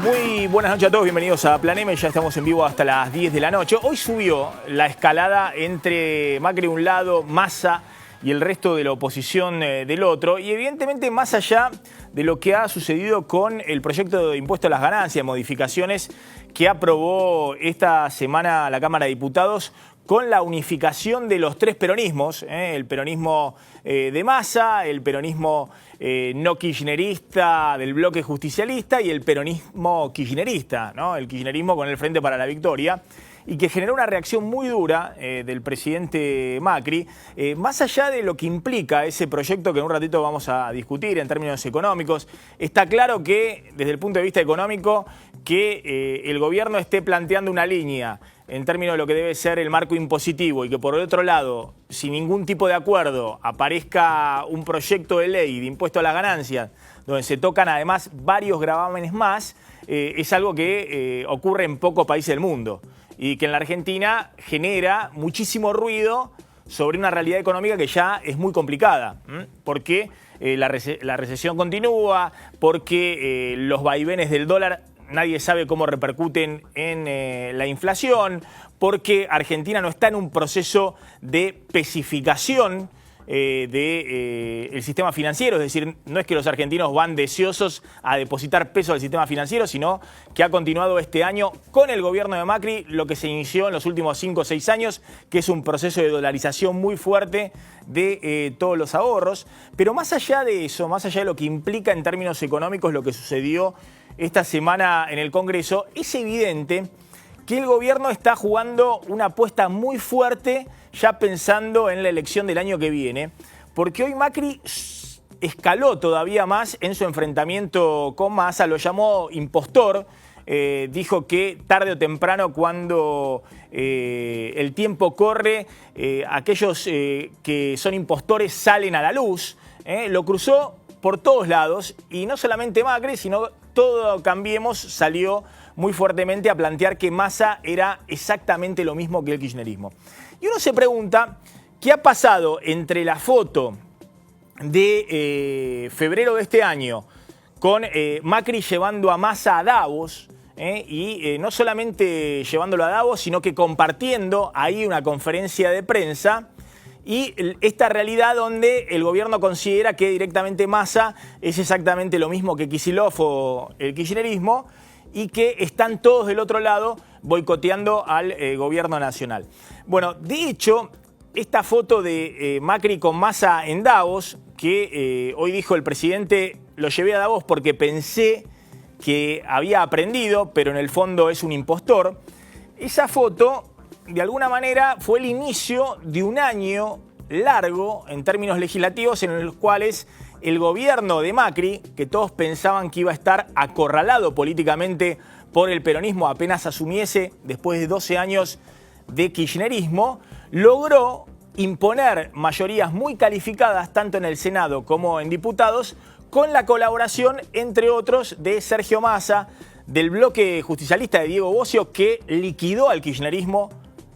Muy buenas noches a todos, bienvenidos a Plan M, ya estamos en vivo hasta las 10 de la noche. Hoy subió la escalada entre Macri de un lado, Massa y el resto de la oposición del otro, y evidentemente más allá de lo que ha sucedido con el proyecto de impuesto a las ganancias, modificaciones que aprobó esta semana la Cámara de Diputados con la unificación de los tres peronismos, el peronismo de Massa, el peronismo no kirchnerista del bloque justicialista y el peronismo kirchnerista, ¿no? El kirchnerismo con el Frente para la Victoria, y que generó una reacción muy dura del presidente Macri, más allá de lo que implica ese proyecto que en un ratito vamos a discutir en términos económicos. Está claro que desde el punto de vista económico que el gobierno esté planteando una línea en términos de lo que debe ser el marco impositivo y que por el otro lado, sin ningún tipo de acuerdo, aparezca un proyecto de ley de impuesto a las ganancias donde se tocan además varios gravámenes más, es algo que ocurre en pocos países del mundo y que en la Argentina genera muchísimo ruido sobre una realidad económica que ya es muy complicada, porque la recesión continúa, porque los vaivenes del dólar nadie sabe cómo repercuten en la inflación, porque Argentina no está en un proceso de pesificación del sistema financiero, es decir, no es que los argentinos van deseosos a depositar peso al sistema financiero, sino que ha continuado este año con el gobierno de Macri lo que se inició en los últimos 5 o 6 años, que es un proceso de dolarización muy fuerte de todos los ahorros. Pero más allá de eso, más allá de lo que implica en términos económicos lo que sucedió esta semana en el Congreso, es evidente que el gobierno está jugando una apuesta muy fuerte ya pensando en la elección del año que viene, porque hoy Macri escaló todavía más en su enfrentamiento con Massa, lo llamó impostor, dijo que tarde o temprano cuando el tiempo corre, aquellos que son impostores salen a la luz, lo cruzó por todos lados y no solamente Macri, sino todo Cambiemos salió muy fuertemente a plantear que Massa era exactamente lo mismo que el kirchnerismo. Y uno se pregunta, ¿qué ha pasado entre la foto de febrero de este año con Macri llevando a Massa a Davos, y no solamente llevándolo a Davos, sino que compartiendo ahí una conferencia de prensa, y esta realidad donde el gobierno considera que directamente Massa es exactamente lo mismo que Kicillof o el kirchnerismo y que están todos del otro lado boicoteando al gobierno nacional? Bueno, de hecho, esta foto de Macri con Massa en Davos, que hoy dijo el presidente, lo llevé a Davos porque pensé que había aprendido, pero en el fondo es un impostor. Esa foto, de alguna manera, fue el inicio de un año largo en términos legislativos en los cuales el gobierno de Macri, que todos pensaban que iba a estar acorralado políticamente por el peronismo apenas asumiese después de 12 años de kirchnerismo, logró imponer mayorías muy calificadas tanto en el Senado como en diputados con la colaboración, entre otros, de Sergio Massa, del bloque justicialista de Diego Bocio, que liquidó al kirchnerismo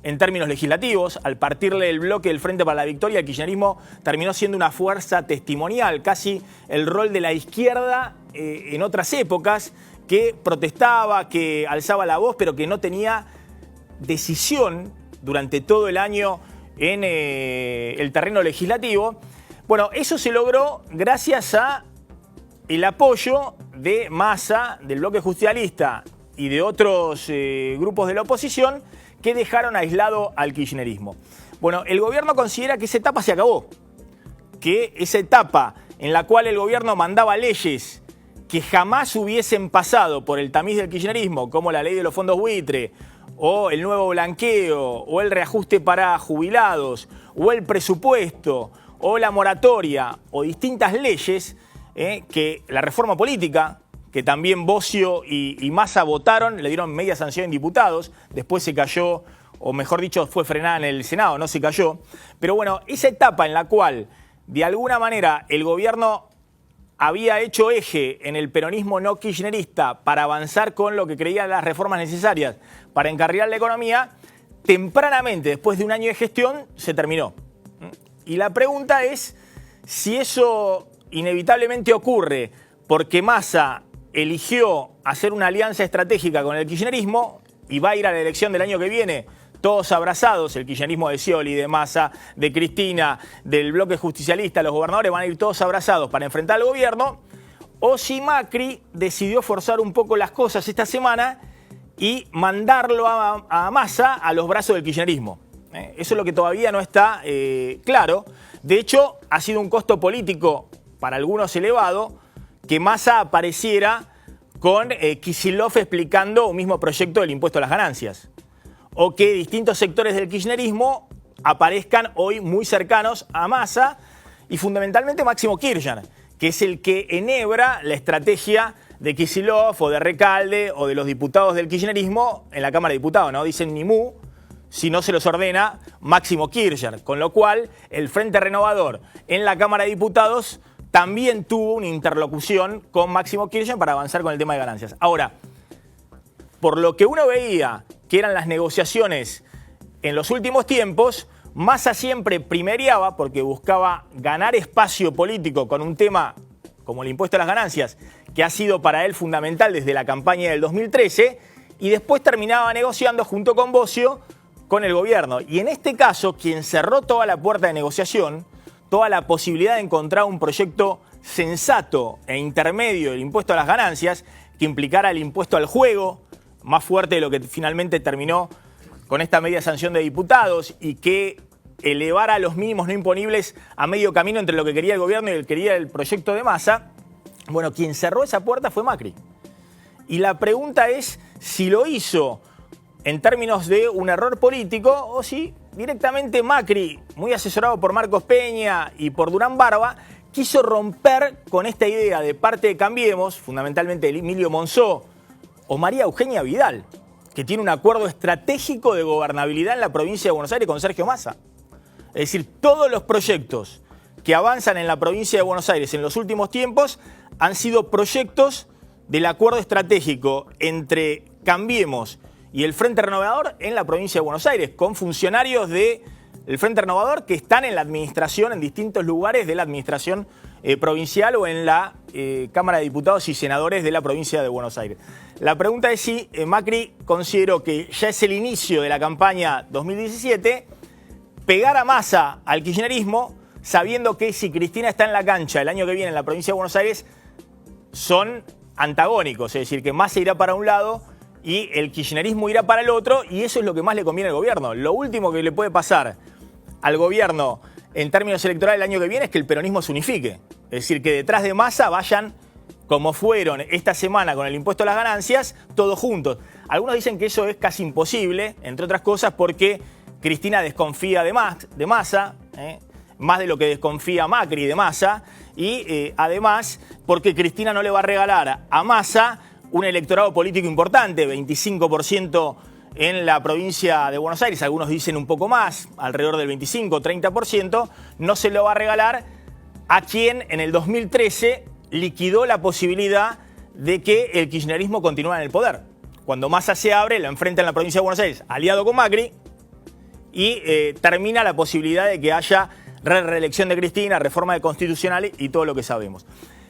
en términos legislativos. Al partirle el bloque del Frente para la Victoria, el kirchnerismo terminó siendo una fuerza testimonial, casi el rol de la izquierda en otras épocas, que protestaba, que alzaba la voz, pero que no tenía decisión durante todo el año en el terreno legislativo. Bueno, eso se logró gracias a el apoyo de Massa, del bloque justicialista y de otros grupos de la oposición que dejaron aislado al kirchnerismo. Bueno, el gobierno considera que esa etapa se acabó, que esa etapa en la cual el gobierno mandaba leyes que jamás hubiesen pasado por el tamiz del kirchnerismo, como la ley de los fondos buitre, o el nuevo blanqueo, o el reajuste para jubilados, o el presupuesto, o la moratoria, o distintas leyes, que la reforma política, que también Bocio y Massa votaron, le dieron media sanción en diputados, después se cayó, o mejor dicho, fue frenada en el Senado, no se cayó. Pero bueno, esa etapa en la cual, de alguna manera, el gobierno había hecho eje en el peronismo no kirchnerista para avanzar con lo que creían las reformas necesarias para encarrilar la economía, tempranamente, después de un año de gestión, se terminó. Y la pregunta es si eso inevitablemente ocurre porque Massa eligió hacer una alianza estratégica con el kirchnerismo y va a ir a la elección del año que viene todos abrazados, el kirchnerismo de Scioli, de Massa, de Cristina, del bloque justicialista, los gobernadores van a ir todos abrazados para enfrentar al gobierno, o si Macri decidió forzar un poco las cosas esta semana y mandarlo a Massa a los brazos del kirchnerismo. Eso es lo que todavía no está claro. De hecho, ha sido un costo político para algunos elevado que Massa apareciera con Kicillof explicando un mismo proyecto del impuesto a las ganancias. O que distintos sectores del kirchnerismo aparezcan hoy muy cercanos a Massa y fundamentalmente Máximo Kirchner, que es el que enhebra la estrategia de Kicillof o de Recalde o de los diputados del kirchnerismo en la Cámara de Diputados. No dicen ni mu si no se los ordena Máximo Kirchner, con lo cual el Frente Renovador en la Cámara de Diputados también tuvo una interlocución con Máximo Kirchner para avanzar con el tema de ganancias. Ahora, por lo que uno veía que eran las negociaciones en los últimos tiempos, Massa siempre primereaba porque buscaba ganar espacio político con un tema como el impuesto a las ganancias, que ha sido para él fundamental desde la campaña del 2013, y después terminaba negociando junto con Bossio con el gobierno. Y en este caso, quien cerró toda la puerta de negociación, toda la posibilidad de encontrar un proyecto sensato e intermedio del impuesto a las ganancias, que implicara el impuesto al juego, más fuerte de lo que finalmente terminó con esta media sanción de diputados y que elevara los mínimos no imponibles a medio camino entre lo que quería el gobierno y lo que quería el proyecto de Massa. Bueno, quien cerró esa puerta fue Macri. Y la pregunta es si lo hizo en términos de un error político o si directamente Macri, muy asesorado por Marcos Peña y por Durán Barba, quiso romper con esta idea de parte de Cambiemos, fundamentalmente Emilio Monzó, o María Eugenia Vidal, que tiene un acuerdo estratégico de gobernabilidad en la provincia de Buenos Aires con Sergio Massa. Es decir, todos los proyectos que avanzan en la provincia de Buenos Aires en los últimos tiempos han sido proyectos del acuerdo estratégico entre Cambiemos y el Frente Renovador en la provincia de Buenos Aires, con funcionarios del Frente Renovador que están en la administración, en distintos lugares de la administración provincial o en la Cámara de Diputados y Senadores de la provincia de Buenos Aires. La pregunta es si Macri consideró que ya es el inicio de la campaña 2017, pegar a Massa al kirchnerismo, sabiendo que si Cristina está en la cancha el año que viene en la provincia de Buenos Aires, son antagónicos, es decir, que Massa irá para un lado y el kirchnerismo irá para el otro, y eso es lo que más le conviene al gobierno. Lo último que le puede pasar al gobierno en términos electorales el año que viene es que el peronismo se unifique. Es decir, que detrás de Massa vayan, como fueron esta semana con el impuesto a las ganancias, todos juntos. Algunos dicen que eso es casi imposible, entre otras cosas porque Cristina desconfía de Massa, más de lo que desconfía Macri de Massa, y además porque Cristina no le va a regalar a Massa un electorado político importante, 25% en la provincia de Buenos Aires, algunos dicen un poco más, alrededor del 25-30%, no se lo va a regalar a quien en el 2013 liquidó la posibilidad de que el kirchnerismo continúe en el poder. Cuando Massa se abre, lo enfrenta en la provincia de Buenos Aires, aliado con Macri, y termina la posibilidad de que haya reelección de Cristina, reforma de constitucional y todo lo que sabemos.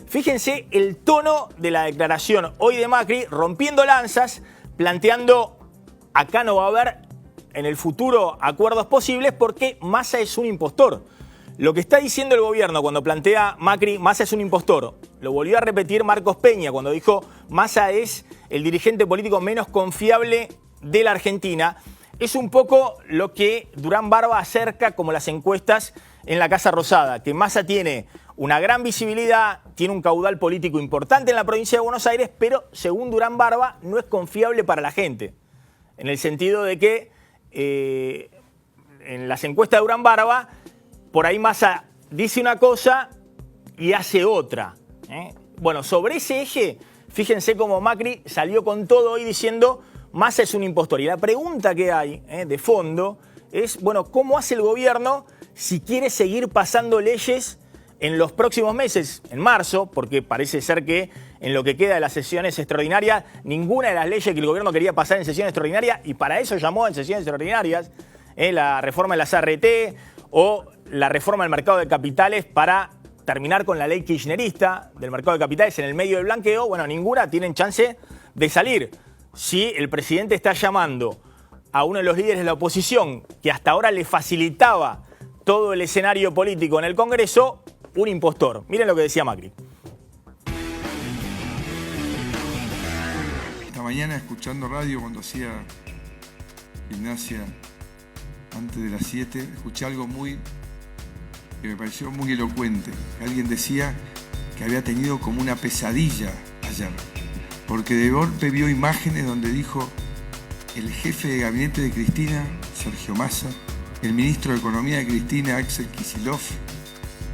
Fíjense el tono de la declaración hoy de Macri, rompiendo lanzas, planteando acá no va a haber en el futuro acuerdos posibles porque Massa es un impostor. Lo que está diciendo el gobierno cuando plantea Macri, Massa es un impostor, lo volvió a repetir Marcos Peña cuando dijo Massa es el dirigente político menos confiable de la Argentina. Es un poco lo que Durán Barba acerca como las encuestas en la Casa Rosada, que Massa tiene una gran visibilidad, tiene un caudal político importante en la provincia de Buenos Aires, pero según Durán Barba no es confiable para la gente. En el sentido de que en las encuestas de Durán Barba, por ahí Massa dice una cosa y hace otra. Bueno, sobre ese eje, fíjense cómo Macri salió con todo hoy diciendo Massa es un impostor. Y la pregunta que hay de fondo es, bueno, ¿cómo hace el gobierno si quiere seguir pasando leyes en los próximos meses, en marzo? Porque parece ser que en lo que queda de las sesiones extraordinarias, ninguna de las leyes que el gobierno quería pasar en sesión extraordinaria, y para eso llamó en sesiones extraordinarias, la reforma de las ART o la reforma del mercado de capitales para terminar con la ley kirchnerista del mercado de capitales en el medio del blanqueo, bueno, ninguna tienen chance de salir. Si el presidente está llamando a uno de los líderes de la oposición, que hasta ahora le facilitaba todo el escenario político en el Congreso, un impostor. Miren lo que decía Macri. Esta mañana, escuchando radio cuando hacía gimnasia antes de las 7, escuché algo que me pareció muy elocuente. Alguien decía que había tenido como una pesadilla ayer, porque de golpe vio imágenes donde dijo el jefe de gabinete de Cristina, Sergio Massa, el ministro de Economía de Cristina, Axel Kicillof,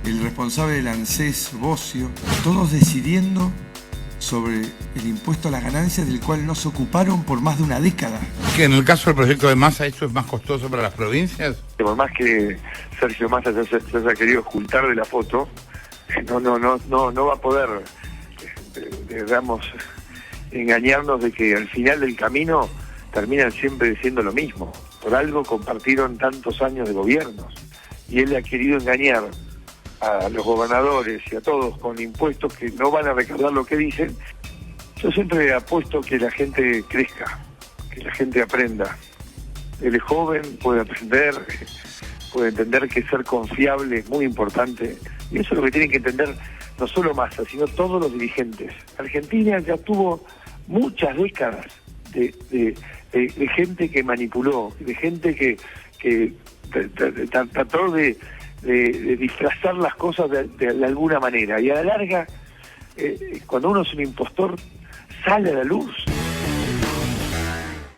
el responsable del ANSES, Bocio, todos decidiendo sobre el impuesto a las ganancias del cual no se ocuparon por más de una década. Que en el caso del proyecto de Massa esto es más costoso para las provincias. Por más que Sergio Massa se haya querido ocultar de la foto, no va a poder, digamos, engañarnos de que al final del camino terminan siempre diciendo lo mismo. Por algo compartieron tantos años de gobiernos y él ha querido engañar a los gobernadores y a todos con impuestos que no van a recaudar lo que dicen. Yo siempre apuesto que la gente crezca, que la gente aprenda. Él es joven, puede aprender, puede entender que ser confiable es muy importante. Y eso es lo que tienen que entender no solo Massa, sino todos los dirigentes. Argentina ya tuvo muchas décadas de gente que manipuló, de gente que trató de disfrazar las cosas de alguna manera. Y a la larga, cuando uno es un impostor, sale a la luz.